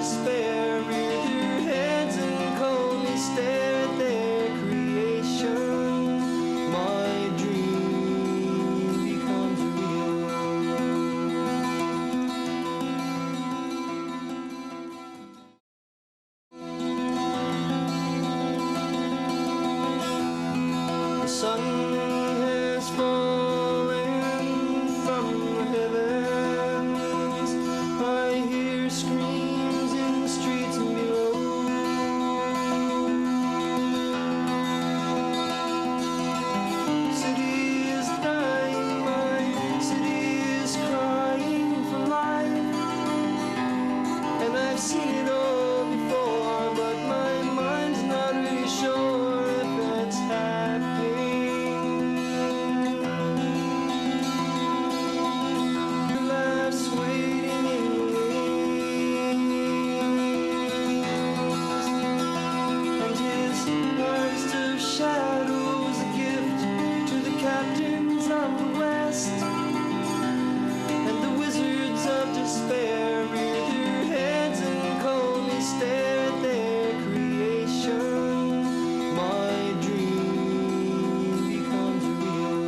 despair rear their heads and coldly stare at their creation. My dream becomes real. The sun has fallen from the heavens. I hear screams in the streets below. City is dying, my city is crying for life. And I've seen it all before, but my mind's not really sure if that's happening. Your life's waiting in the wings, and his harvest of shadows a gift to the captains of the West, and the wizards of despair rear their heads and coldly stare at their creation. My dream becomes real.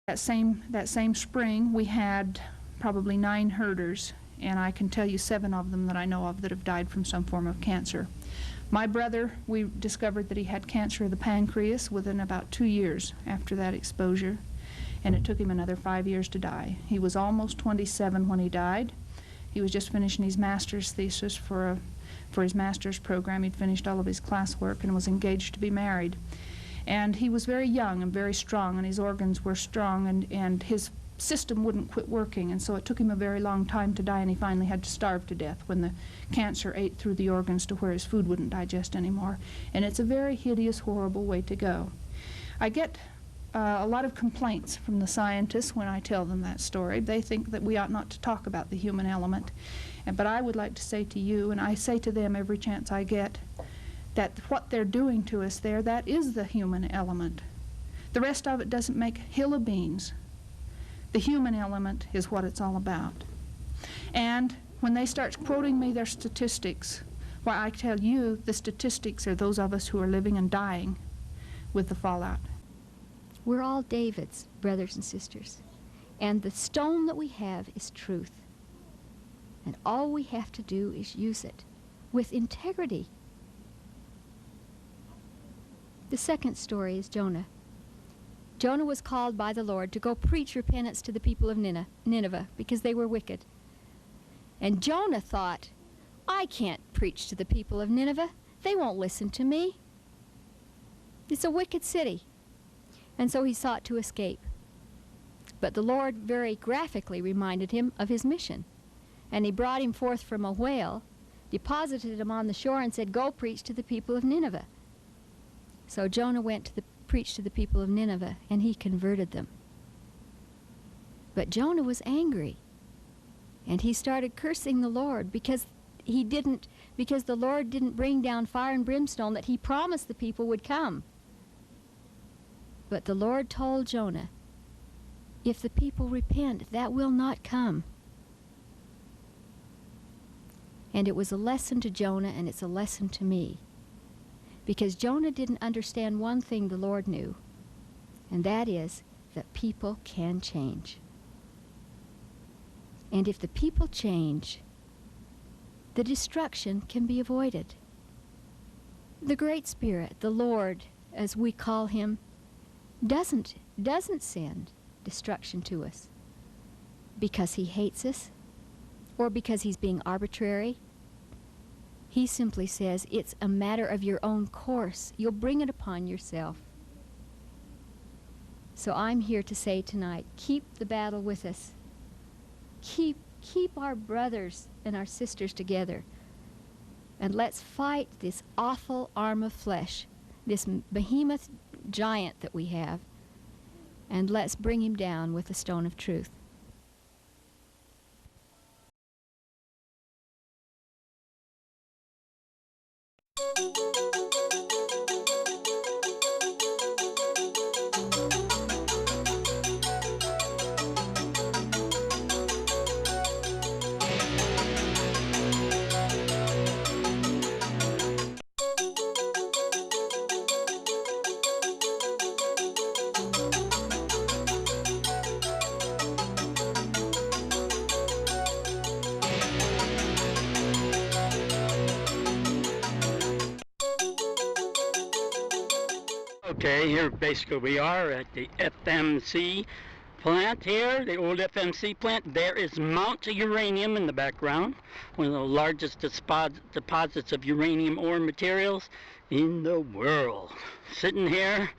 That same spring, we had probably 9 herders, and I can tell you 7 of them that I know of that have died from some form of cancer. My brother, we discovered that he had cancer of the pancreas within about 2 years after that exposure, and it took him another 5 years to die. He was almost 27 when he died. He was just finishing his master's thesis for his master's program. He'd finished all of his classwork and was engaged to be married. And he was very young and very strong, and his organs were strong, and his system wouldn't quit working, and so it took him a very long time to die, and he finally had to starve to death when the cancer ate through the organs to where his food wouldn't digest anymore. And it's a very hideous, horrible way to go. I get a lot of complaints from the scientists when I tell them that story. They think that we ought not to talk about the human element. But I would like to say to you, and I say to them every chance I get, that what they're doing to us there, that is the human element. The rest of it doesn't make a hill of beans. The human element is what it's all about. And when they start quoting me their statistics, why, I tell you, the statistics are those of us who are living and dying with the fallout. We're all Davids, brothers and sisters. And the stone that we have is truth. And all we have to do is use it with integrity. The second story is Jonah. Jonah was called by the Lord to go preach repentance to the people of Nineveh because they were wicked. And Jonah thought, I can't preach to the people of Nineveh. They won't listen to me. It's a wicked city. And so he sought to escape. But the Lord very graphically reminded him of his mission. And he brought him forth from a whale, deposited him on the shore, and said, go preach to the people of Nineveh. So Jonah went to preach to the people of Nineveh, and he converted them. But Jonah was angry, and he started cursing the Lord because the Lord didn't bring down fire and brimstone that he promised the people would come. But the Lord told Jonah, if the people repent, that will not come. And it was a lesson to Jonah, and it's a lesson to me. Because Jonah didn't understand one thing the Lord knew, and that is that people can change. And if the people change, the destruction can be avoided. The Great Spirit, the Lord, as we call him, doesn't send destruction to us because he hates us or because he's being arbitrary. He simply says, it's a matter of your own course. You'll bring it upon yourself. So I'm here to say tonight, keep the battle with us. Keep our brothers and our sisters together. And let's fight this awful arm of flesh, this behemoth giant that we have, and let's bring him down with the stone of truth. Okay, here basically we are at the FMC plant here, the old FMC plant. There is Mount Uranium in the background, one of the largest deposits of uranium ore materials in the world. Sitting here,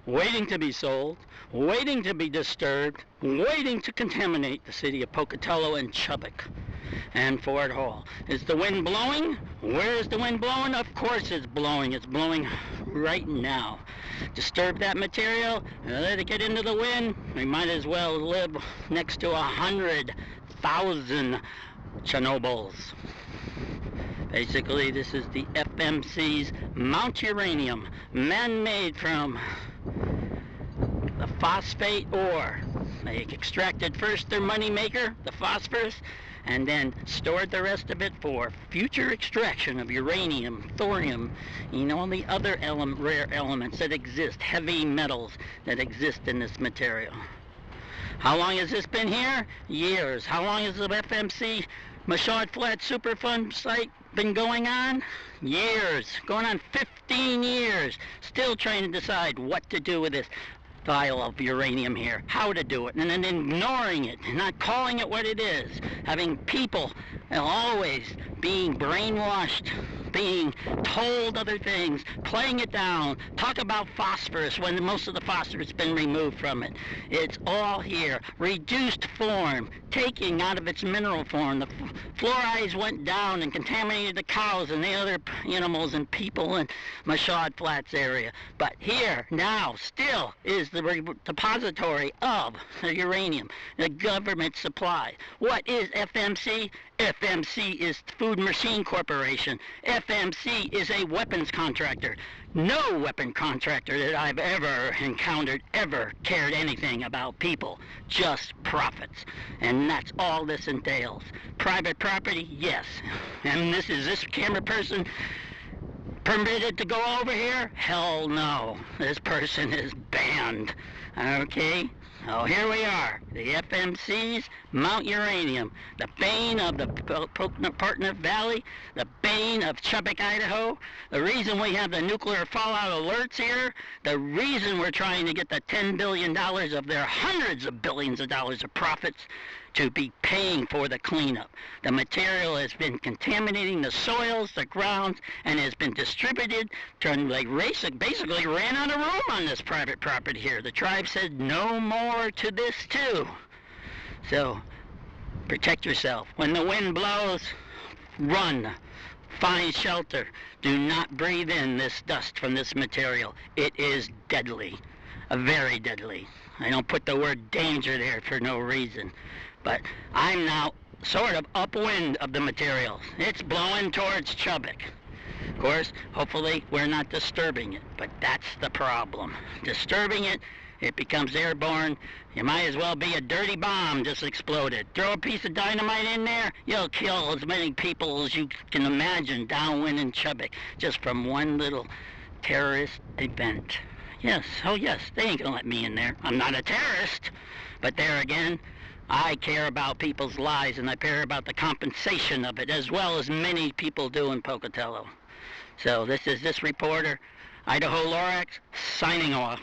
waiting to be sold, waiting to be disturbed, waiting to contaminate the city of Pocatello and Chubbuck and Fort Hall. Is the wind blowing? Where is the wind blowing? Of course it's blowing. It's blowing right now. Disturb that material, let it get into the wind. We might as well live next to 100,000 Chernobyls. Basically, this is the FMC's Mount Uranium, man-made from the phosphate ore. They extracted first their money maker, the phosphorus, and then stored the rest of it for future extraction of uranium, thorium, all the other rare elements that exist, heavy metals that exist in this material. How long has this been here? Years. How long has the FMC Mashawd Flat Superfund site been going on? Years. Going on 15 years. Still trying to decide what to do with this vial of uranium here, how to do it, and then ignoring it, not calling it what it is, having people always being brainwashed, being told other things, playing it down, talk about phosphorus when most of the phosphorus has been removed from it. It's all here, reduced form, taking out of its mineral form. The fluorides went down and contaminated the cows and the other animals and people in Mashawd Flats area. But here, now, still is the depository of the uranium, the government supply. What is FMC? FMC is Food Machine Corporation. FMC is a weapons contractor. No weapon contractor that I've ever encountered ever cared anything about people, just profits. And that's all this entails. Private property, yes. And is this camera person permitted to go over here? Hell no. This person is banned. Okay? So here we are, the FMC's Mount Uranium, the bane of the Partner Valley, the bane of Chubbuck, Idaho, the reason we have the nuclear fallout alerts here, the reason we're trying to get the $10 billion of their hundreds of billions of dollars of profits to be paying for the cleanup. The material has been contaminating the soils, the grounds, and has been distributed. They basically ran out of room on this private property here. The tribe said no more to this too. So protect yourself. When the wind blows, run. Find shelter. Do not breathe in this dust from this material. It is deadly. Very deadly. I don't put the word danger there for no reason. But I'm now sort of upwind of the material. It's blowing towards Chubbuck. Of course, hopefully we're not disturbing it, but that's the problem. Disturbing it, it becomes airborne. You might as well be a dirty bomb just exploded. Throw a piece of dynamite in there, you'll kill as many people as you can imagine downwind in Chubbuck just from one little terrorist event. Yes, oh yes, they ain't gonna let me in there. I'm not a terrorist, but there again, I care about people's lives, and I care about the compensation of it, as well as many people do in Pocatello. So this is this reporter, Idaho Lorax, signing off.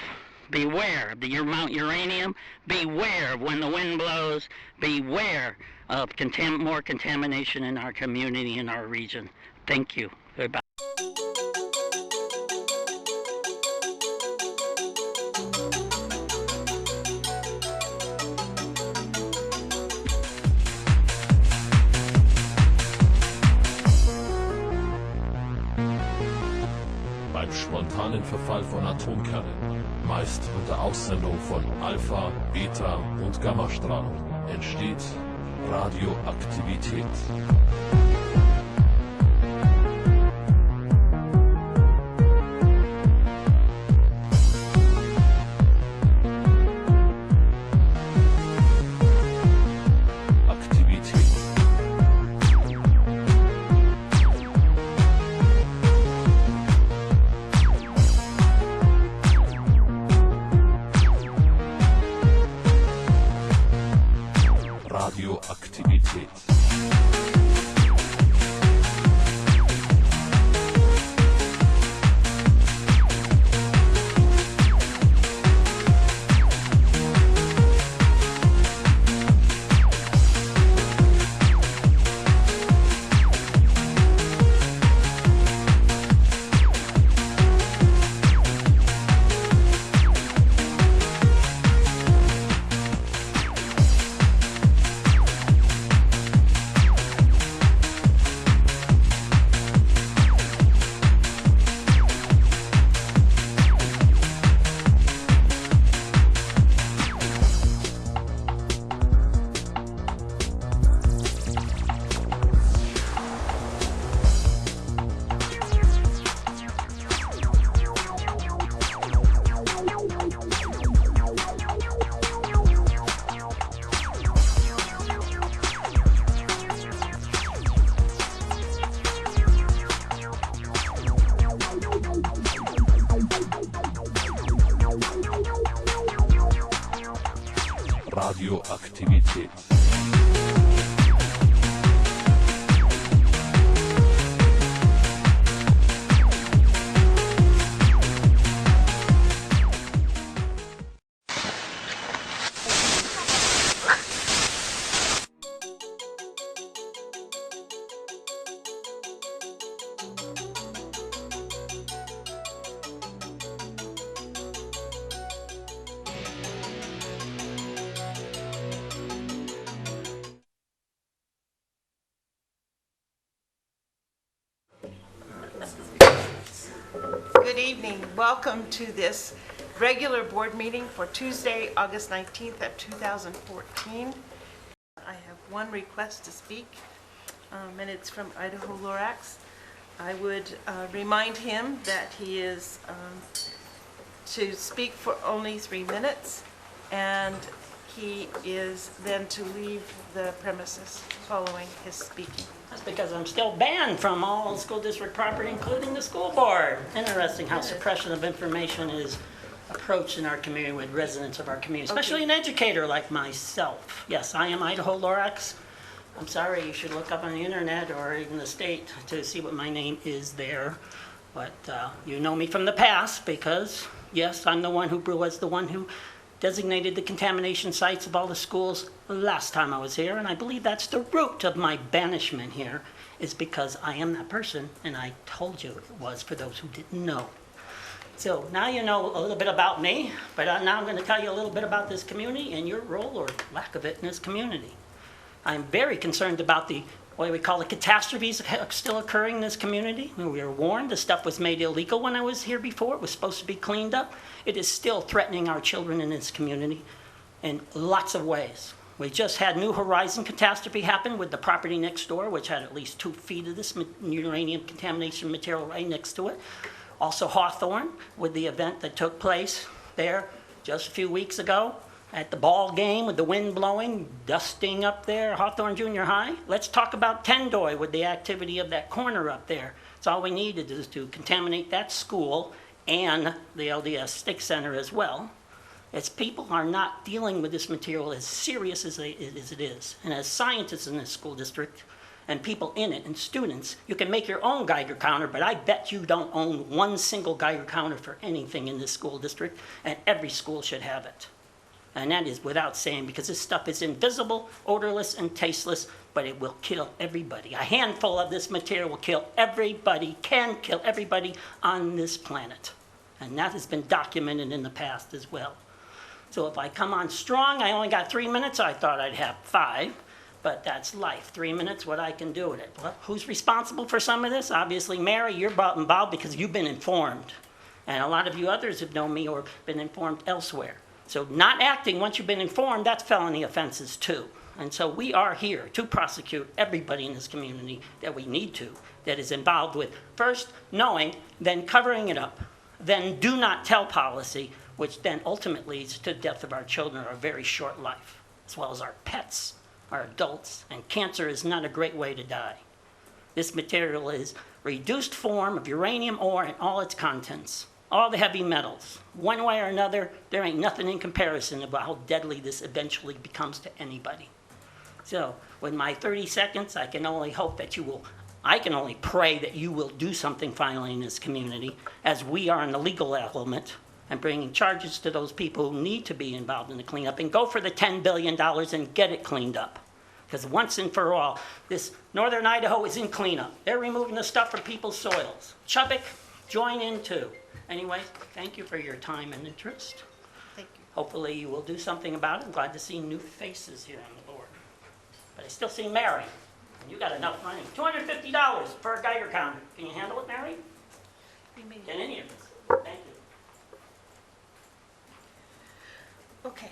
Beware of the Mount Uranium. Beware of when the wind blows. Beware of more contamination in our community, in our region. Thank you. Goodbye. Beim spontanen Verfall von Atomkernen, meist unter Aussendung von Alpha-, Beta- und Gammastrahlung, entsteht Radioaktivität. Radioaktivität. Radioaktivität. Good evening. Welcome to this regular board meeting for Tuesday, August 19th of 2014. I have one request to speak, and it's from Idaho Lorax. I would remind him that he is to speak for only 3 minutes, and he is then to leave the premises following his speaking. That's because I'm still banned from all school district property, including the school board. Interesting how suppression of information is approached in our community with residents of our community, especially an educator like myself. Yes, I am Idaho Lorax. I'm sorry, you should look up on the internet or even the state to see what my name is there. But you know me from the past because, yes, I'm the one who was the one who designated the contamination sites of all the schools last time I was here, and I believe that's the root of my banishment here, is because I am that person, and I told you it was for those who didn't know. So now you know a little bit about me, but now I'm going to tell you a little bit about this community and your role or lack of it in this community. I'm very concerned about the, what we call the catastrophes still occurring in this community. We were warned the stuff was made illegal when I was here before. It was supposed to be cleaned up. It is still threatening our children in this community in lots of ways. We just had New Horizon catastrophe happen with the property next door, which had at least 2 feet of this uranium contamination material right next to it. Also Hawthorne with the event that took place there just a few weeks ago at the ball game with the wind blowing, dusting up there, Hawthorne Junior High. Let's talk about Tendoy with the activity of that corner up there. It's all we needed is to contaminate that school and the LDS Stick Center as well. As people are not dealing with this material as serious as it is. And as scientists in this school district and people in it and students, you can make your own Geiger counter, but I bet you don't own one single Geiger counter for anything in this school district, and every school should have it. And that is without saying, because this stuff is invisible, odorless, and tasteless, but it will kill everybody. A handful of this material will kill everybody, can kill everybody on this planet. And that has been documented in the past as well. So if I come on strong, I only got 3 minutes. I thought I'd have 5, but that's life. 3 minutes, what I can do with it. Well, who's responsible for some of this? Obviously, Mary, you're involved because you've been informed. And a lot of you others have known me or been informed elsewhere. So not acting once you've been informed, that's felony offenses too. And so we are here to prosecute everybody in this community that we need to, that is involved with first knowing, then covering it up, then do not tell policy, which then ultimately leads to the death of our children or a very short life, as well as our pets, our adults, and cancer is not a great way to die. This material is reduced form of uranium ore and all its contents. All the heavy metals. One way or another, there ain't nothing in comparison about how deadly this eventually becomes to anybody. So, with my 30 seconds, I can only hope that I can only pray that you will do something finally in this community, as we are in the legal element, and bringing charges to those people who need to be involved in the cleanup, and go for the $10 billion and get it cleaned up. Because once and for all, this northern Idaho is in cleanup. They're removing the stuff from people's soils. Chubbuck, join in too. Anyway, thank you for your time and interest. Thank you. Hopefully you will do something about it. I'm glad to see new faces here on the board. But I still see Mary, and you got enough money. $250 for a Geiger counter. Can you handle it, Mary? Can any of us? Thank you. Okay.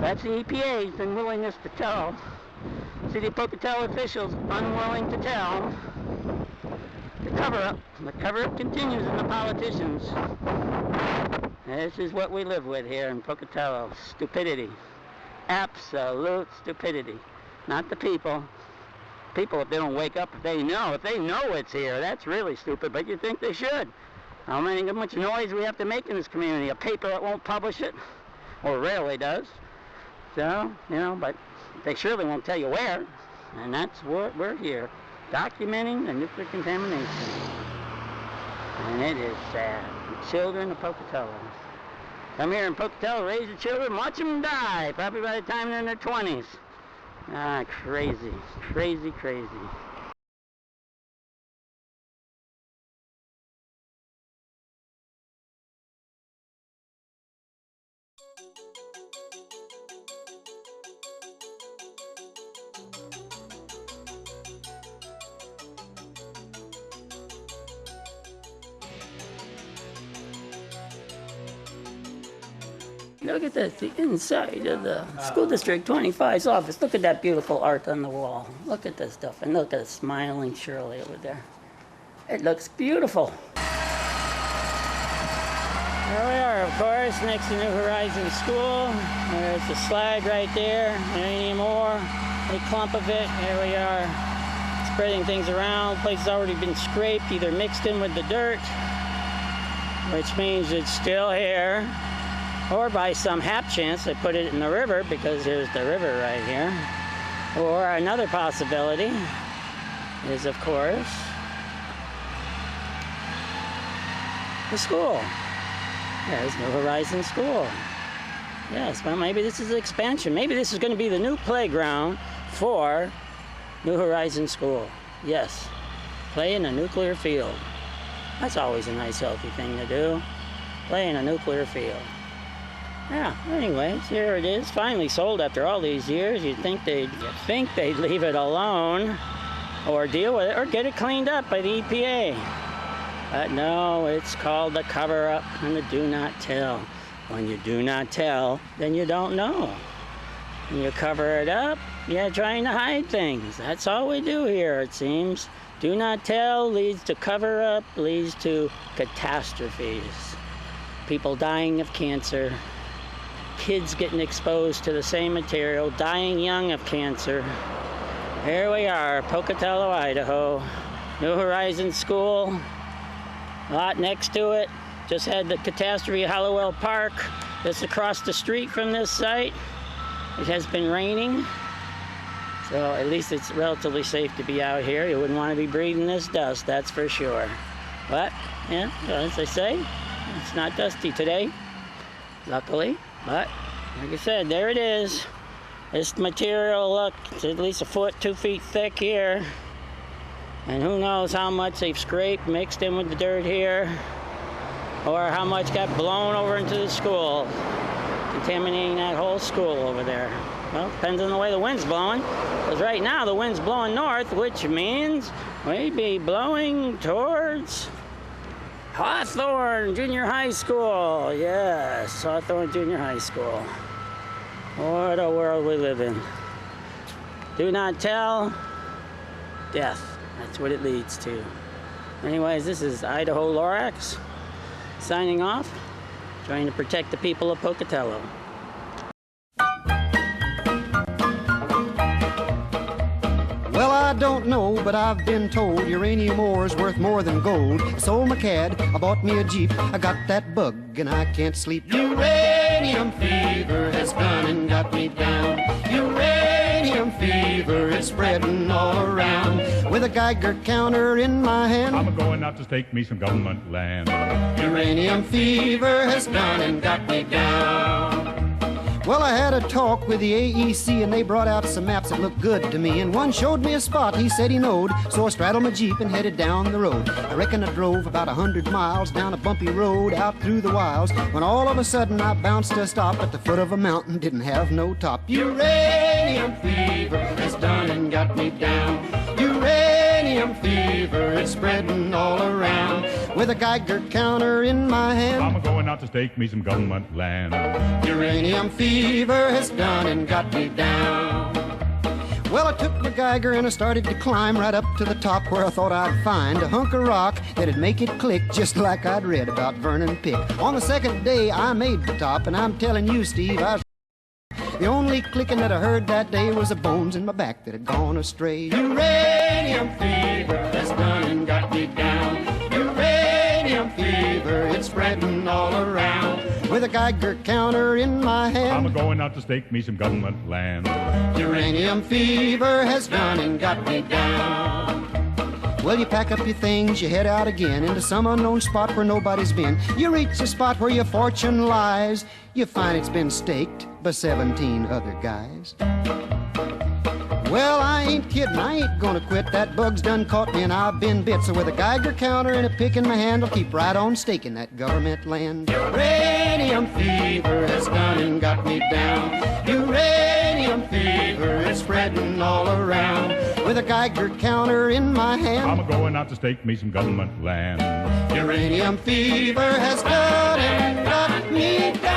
That's the EPA's unwillingness to tell. City of Pocatello officials unwilling to tell. The cover-up. The cover-up continues in the politicians. This is what we live with here in Pocatello. Stupidity. Absolute stupidity. Not the people. People, if they don't wake up, if they know it's here, that's really stupid, but you think they should. How much noise we have to make in this community? A paper that won't publish it, or rarely does. So, but they surely won't tell you where, and that's what we're here, documenting the nuclear contamination. And it is sad. The children of Pocatello. Come here in Pocatello, raise the children, watch them die, probably by the time they're in their 20s. Ah, crazy, crazy, crazy. Look at this, the inside of the School District 25's office. Look at that beautiful art on the wall. Look at this stuff, and look at smiling Shirley over there. It looks beautiful. There we are, of course, next to New Horizons School. There's the slide right there, uranium ore, a clump of it. Here we are, spreading things around. The place has already been scraped, either mixed in with the dirt, which means it's still here. Or by some hap chance they put it in the river, because here's the river right here. Or another possibility is, of course, the school. There's New Horizons School. Yes, well, maybe this is an expansion. Maybe this is going to be the new playground for New Horizons School. Yes, play in a nuclear field. That's always a nice, healthy thing to do. Play in a nuclear field. Yeah, anyways, here it is, finally sold after all these years. You'd think they'd leave it alone, or deal with it, or get it cleaned up by the EPA. But no, it's called the cover-up and the do not tell. When you do not tell, then you don't know. When you cover it up, you're trying to hide things. That's all we do here, it seems. Do not tell leads to cover-up, leads to catastrophes. People dying of cancer. Kids getting exposed to the same material, dying young of cancer. Here we are, Pocatello, Idaho. New Horizons School, lot next to it. Just had the catastrophe at Hallowell Park. That's across the street from this site. It has been raining, so at least it's relatively safe to be out here. You wouldn't want to be breathing this dust, that's for sure. But, yeah, as I say, it's not dusty today, luckily. But, like I said, there it is. This material, look, it's at least 1 foot, 2 feet thick here. And who knows how much they've scraped, mixed in with the dirt here, or how much got blown over into the school, contaminating that whole school over there. Well, depends on the way the wind's blowing. Because right now the wind's blowing north, which means we'd be blowing towards Hawthorne Junior High School. Yes, Hawthorne Junior High School. What a world we live in. Do not tell, death. That's what it leads to. Anyways, this is Idaho Lorax signing off, trying to protect the people of Pocatello. Well, I don't know, but I've been told uranium ore's worth more than gold. I sold my CAD, I bought me a Jeep, I got that bug and I can't sleep. Uranium fever has gone and got me down. Uranium fever is spreading all around. With a Geiger counter in my hand, I'm going out to stake me some government land. Uranium fever has gone and got me down. Well, I had a talk with the AEC and they brought out some maps that looked good to me. And one showed me a spot he said he knowed, so I straddled my Jeep and headed down the road. I reckon I drove about 100 miles down a bumpy road out through the wilds, when all of a sudden I bounced to a stop at the foot of a mountain, didn't have no top. Uranium fever has done and got me down. Uranium Uranium fever, it's spreading all around. With a Geiger counter in my hand, I'm going out to stake me some government land. uranium fever has done and got me down. Well, I took my Geiger and I started to climb right up to the top where I thought I'd find a hunk of rock that'd make it click just like I'd read about Vernon Pick. On the second day, I made the top, and I'm telling you, Steve, I was the only clicking that I heard that day was the bones in my back that had gone astray. Uranium fever has done and got me down. Uranium fever, it's spreading all around. With a Geiger counter in my hand, I'm going out to stake me some government land. uranium fever has done and got me down. Well, you pack up your things, you head out again into some unknown spot where nobody's been. You reach the spot where your fortune lies. You find it's been staked by 17 other guys. Well, I ain't kidding, I ain't gonna quit. That bug's done caught me and I've been bit. So with a Geiger counter and a pick in my hand, I'll keep right on staking that government land. Uranium fever has done and got me down. Uranium fever is spreading all around. With a Geiger counter in my hand, I'm going out to stake me some government land. uranium fever has done and got me down.